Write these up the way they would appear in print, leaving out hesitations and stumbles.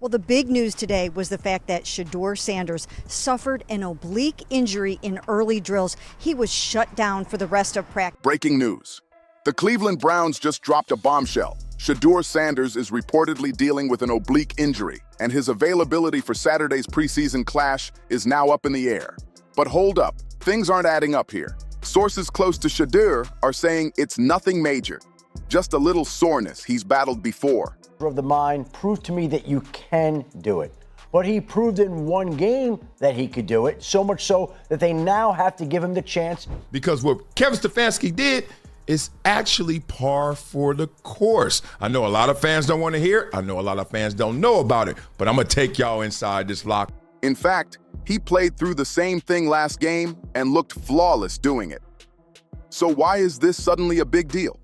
Well, the big news today was the fact that Shedeur Sanders suffered an oblique injury in early drills. He was shut down for the rest of practice. Breaking news. The Cleveland Browns just dropped a bombshell. Shedeur Sanders is reportedly dealing with an oblique injury, and his availability for Saturday's preseason clash is now up in the air. But hold up, things aren't adding up here. Sources close to Shedeur are saying it's nothing major, just a little soreness he's battled before. Of the mind proved to me that you can do it. But he proved in one game that he could do it, so much so that they now have to give him the chance. Because what Kevin Stefanski did is actually par for the course. I know a lot of fans don't want to hear it. I know a lot of fans don't know about it, but I'm going to take y'all inside this locker. In fact, he played through the same thing last game and looked flawless doing it. So why is this suddenly a big deal?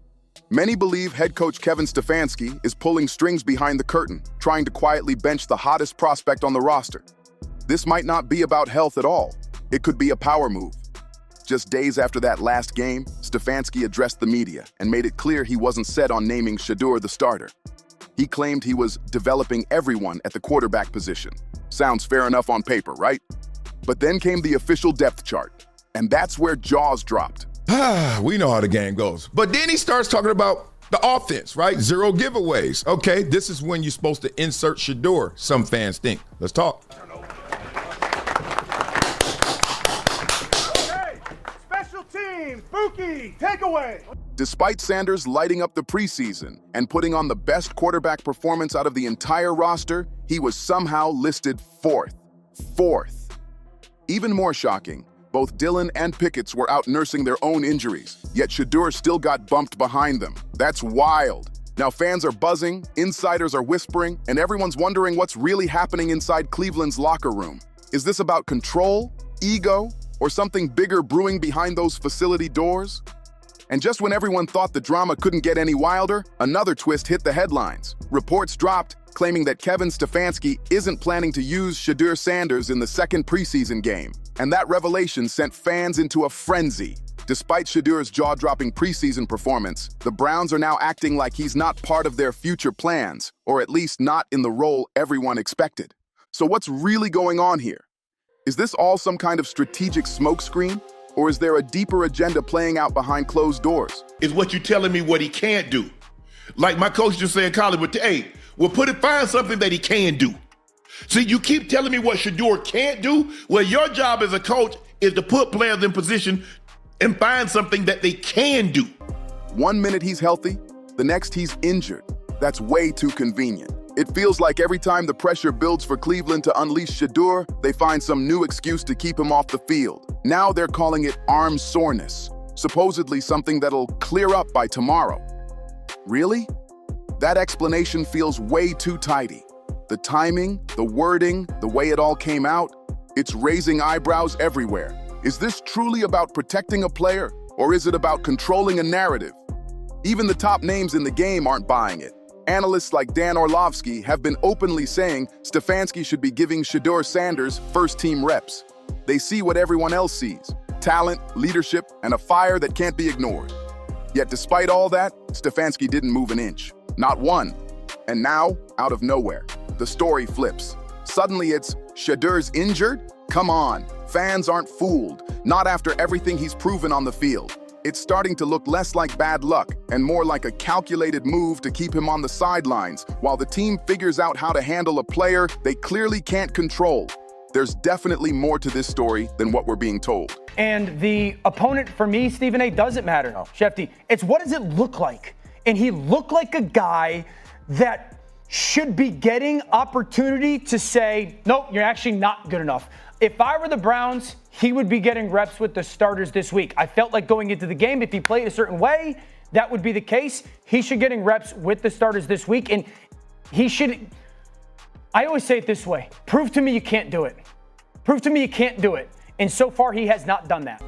Many believe head coach Kevin Stefanski is pulling strings behind the curtain, trying to quietly bench the hottest prospect on the roster. This might not be about health at all. It could be a power move. Just days after that last game, Stefanski addressed the media and made it clear he wasn't set on naming Shedeur the starter. He claimed he was developing everyone at the quarterback position. Sounds fair enough on paper, right? But then came the official depth chart, and that's where jaws dropped. We know how the game goes. But then he starts talking about the offense, right? 0 giveaways. Okay, this is when you're supposed to insert Shedeur, some fans think. Let's talk. Okay, special teams, Buki, takeaway. Despite Sanders lighting up the preseason and putting on the best quarterback performance out of the entire roster, he was somehow listed fourth. Even more shocking, both Dillon and Pickett's were out nursing their own injuries, yet Shedeur still got bumped behind them. That's wild. Now fans are buzzing, insiders are whispering, and everyone's wondering what's really happening inside Cleveland's locker room. Is this about control, ego, or something bigger brewing behind those facility doors? And just when everyone thought the drama couldn't get any wilder, another twist hit the headlines. Reports dropped claiming that Kevin Stefanski isn't planning to use Shedeur Sanders in the second preseason game. And that revelation sent fans into a frenzy. Despite Shedeur's jaw-dropping preseason performance, the Browns are now acting like he's not part of their future plans, or at least not in the role everyone expected. So what's really going on here? Is this all some kind of strategic smokescreen? Or is there a deeper agenda playing out behind closed doors? Is what you're telling me what he can't do. Like my coach just said in college, but hey, find something that he can do. See, you keep telling me what Shedeur can't do. Well, your job as a coach is to put players in position and find something that they can do. 1 minute he's healthy, the next he's injured. That's way too convenient. It feels like every time the pressure builds for Cleveland to unleash Shedeur, they find some new excuse to keep him off the field. Now they're calling it arm soreness, supposedly something that'll clear up by tomorrow. Really? That explanation feels way too tidy. The timing, the wording, the way it all came out, it's raising eyebrows everywhere. Is this truly about protecting a player, or is it about controlling a narrative? Even the top names in the game aren't buying it. Analysts like Dan Orlovsky have been openly saying Stefanski should be giving Shedeur Sanders first-team reps. They see what everyone else sees: talent, leadership, and a fire that can't be ignored. Yet despite all that, Stefanski didn't move an inch. Not one. And now, out of nowhere, the story flips. Suddenly it's, Shedeur's injured? Come on, fans aren't fooled. Not after everything he's proven on the field. It's starting to look less like bad luck and more like a calculated move to keep him on the sidelines while the team figures out how to handle a player they clearly can't control. There's definitely more to this story than what we're being told. And the opponent for me, Stephen A., doesn't matter. No. Shefty, it's what does it look like? And he looked like a guy that should be getting opportunity to say, nope, you're actually not good enough. If I were the Browns, he would be getting reps with the starters this week. I felt like going into the game, if he played a certain way, that would be the case. He should getting reps with the starters this week, and he should, I always say it this way, prove to me you can't do it. Prove to me you can't do it. And so far, he has not done that.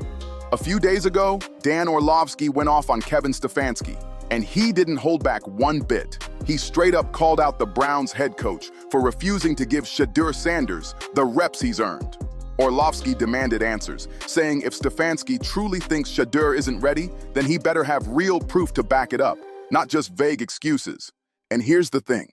A few days ago, Dan Orlovsky went off on Kevin Stefanski, and he didn't hold back one bit. He straight up called out the Browns head coach for refusing to give Shedeur Sanders the reps he's earned. Orlovsky demanded answers, saying if Stefanski truly thinks Shedeur isn't ready, then he better have real proof to back it up, not just vague excuses. And here's the thing.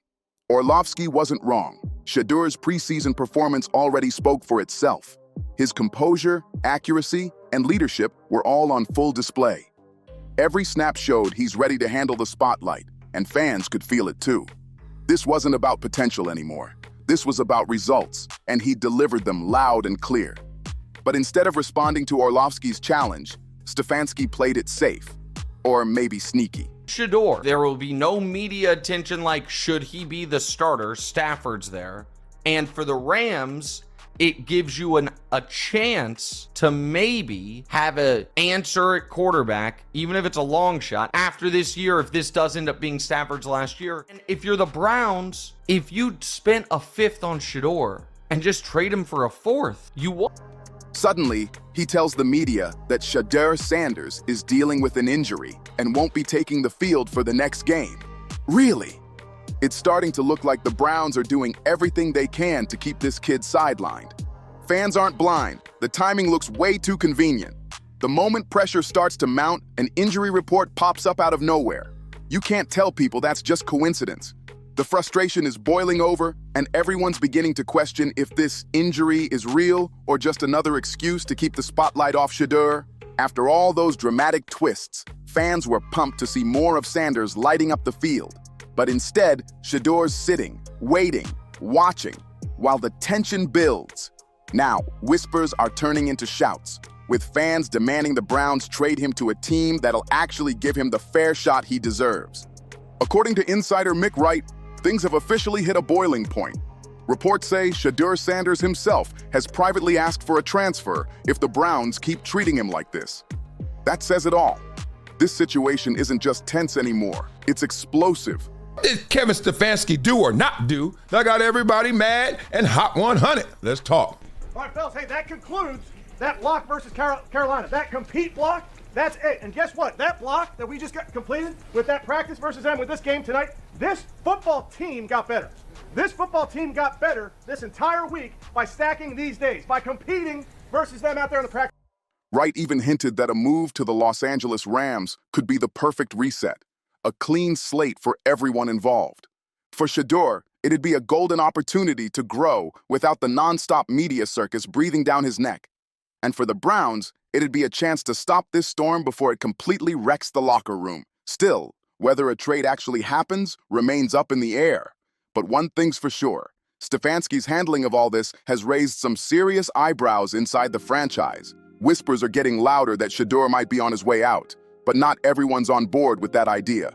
Orlovsky wasn't wrong. Shedeur's preseason performance already spoke for itself. His composure, accuracy, and leadership were all on full display. Every snap showed he's ready to handle the spotlight, and fans could feel it too. This wasn't about potential anymore. This was about results, and he delivered them loud and clear. But instead of responding to Orlovsky's challenge, Stefanski played it safe, or maybe sneaky. Shedeur, there will be no media attention like should he be the starter. Stafford's there. And for the Rams, it gives you a chance to maybe have an answer at quarterback, even if it's a long shot, after this year, if this does end up being Stafford's last year. And if you're the Browns, if you spent a fifth on Shedeur and just trade him for a fourth, you won. Suddenly, he tells the media that Shedeur Sanders is dealing with an injury and won't be taking the field for the next game. Really? It's starting to look like the Browns are doing everything they can to keep this kid sidelined. Fans aren't blind. The timing looks way too convenient. The moment pressure starts to mount, an injury report pops up out of nowhere. You can't tell people that's just coincidence. The frustration is boiling over, and everyone's beginning to question if this injury is real or just another excuse to keep the spotlight off Shedeur. After all those dramatic twists, fans were pumped to see more of Sanders lighting up the field. But instead, Shedeur's sitting, waiting, watching, while the tension builds. Now, whispers are turning into shouts, with fans demanding the Browns trade him to a team that'll actually give him the fair shot he deserves. According to insider Mick Wright, things have officially hit a boiling point. Reports say Shedeur Sanders himself has privately asked for a transfer if the Browns keep treating him like this. That says it all. This situation isn't just tense anymore, it's explosive. What did Kevin Stefanski do or not do that got everybody mad and hot 100? Let's talk. All right, fellas, hey, that concludes that block versus Carolina. That compete block, that's it. And guess what? That block that we just got completed with that practice versus them with this game tonight, this football team got better. This football team got better this entire week by stacking these days, by competing versus them out there in the practice. Wright even hinted that a move to the Los Angeles Rams could be the perfect reset, a clean slate for everyone involved. For Shedeur, it'd be a golden opportunity to grow without the nonstop media circus breathing down his neck. And for the Browns, it'd be a chance to stop this storm before it completely wrecks the locker room. Still, whether a trade actually happens remains up in the air. But one thing's for sure, Stefanski's handling of all this has raised some serious eyebrows inside the franchise. Whispers are getting louder that Shedeur might be on his way out, but not everyone's on board with that idea.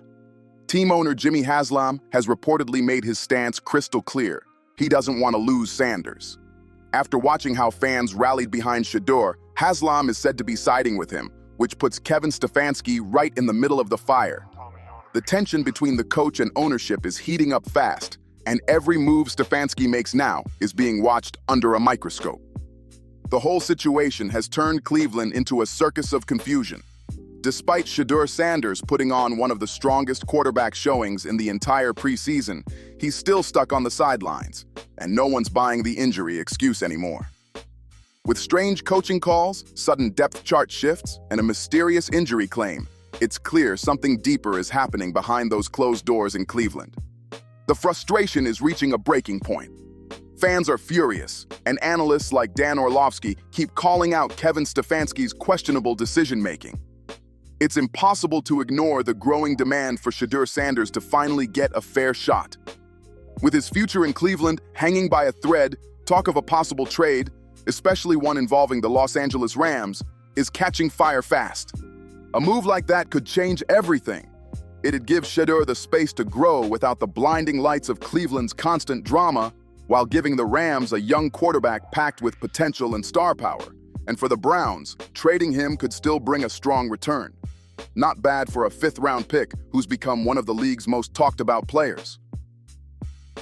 Team owner Jimmy Haslam has reportedly made his stance crystal clear. He doesn't want to lose Sanders. After watching how fans rallied behind Shedeur, Haslam is said to be siding with him, which puts Kevin Stefanski right in the middle of the fire. The tension between the coach and ownership is heating up fast, and every move Stefanski makes now is being watched under a microscope. The whole situation has turned Cleveland into a circus of confusion. Despite Shedeur Sanders putting on one of the strongest quarterback showings in the entire preseason, he's still stuck on the sidelines, and no one's buying the injury excuse anymore. With strange coaching calls, sudden depth chart shifts, and a mysterious injury claim, it's clear something deeper is happening behind those closed doors in Cleveland. The frustration is reaching a breaking point. Fans are furious, and analysts like Dan Orlovsky keep calling out Kevin Stefanski's questionable decision-making. It's impossible to ignore the growing demand for Shedeur Sanders to finally get a fair shot. With his future in Cleveland hanging by a thread, talk of a possible trade, especially one involving the Los Angeles Rams, is catching fire fast. A move like that could change everything. It'd give Shedeur the space to grow without the blinding lights of Cleveland's constant drama, while giving the Rams a young quarterback packed with potential and star power. And for the Browns, trading him could still bring a strong return. Not bad for a fifth-round pick who's become one of the league's most talked-about players.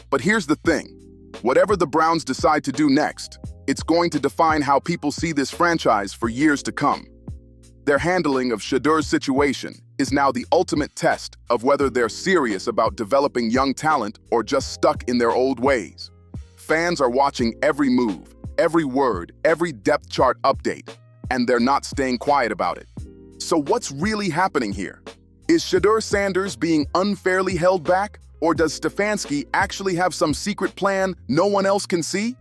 But here's the thing. Whatever the Browns decide to do next, it's going to define how people see this franchise for years to come. Their handling of Shedeur's situation is now the ultimate test of whether they're serious about developing young talent or just stuck in their old ways. Fans are watching every move, every word, every depth chart update, and they're not staying quiet about it. So what's really happening here? Is Shedeur Sanders being unfairly held back, Or does Stefanski actually have some secret plan no one else can see?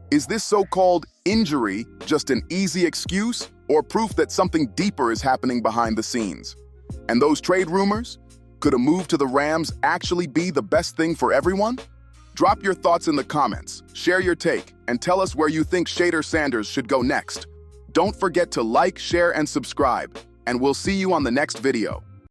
Is this so-called injury just an easy excuse or proof that something deeper is happening behind the scenes? And those trade rumors? Could a move to the Rams actually be the best thing for everyone? Drop your thoughts in the comments, share your take, and tell us where you think Shedeur Sanders should go next. Don't forget to like, share, and subscribe, and we'll see you on the next video.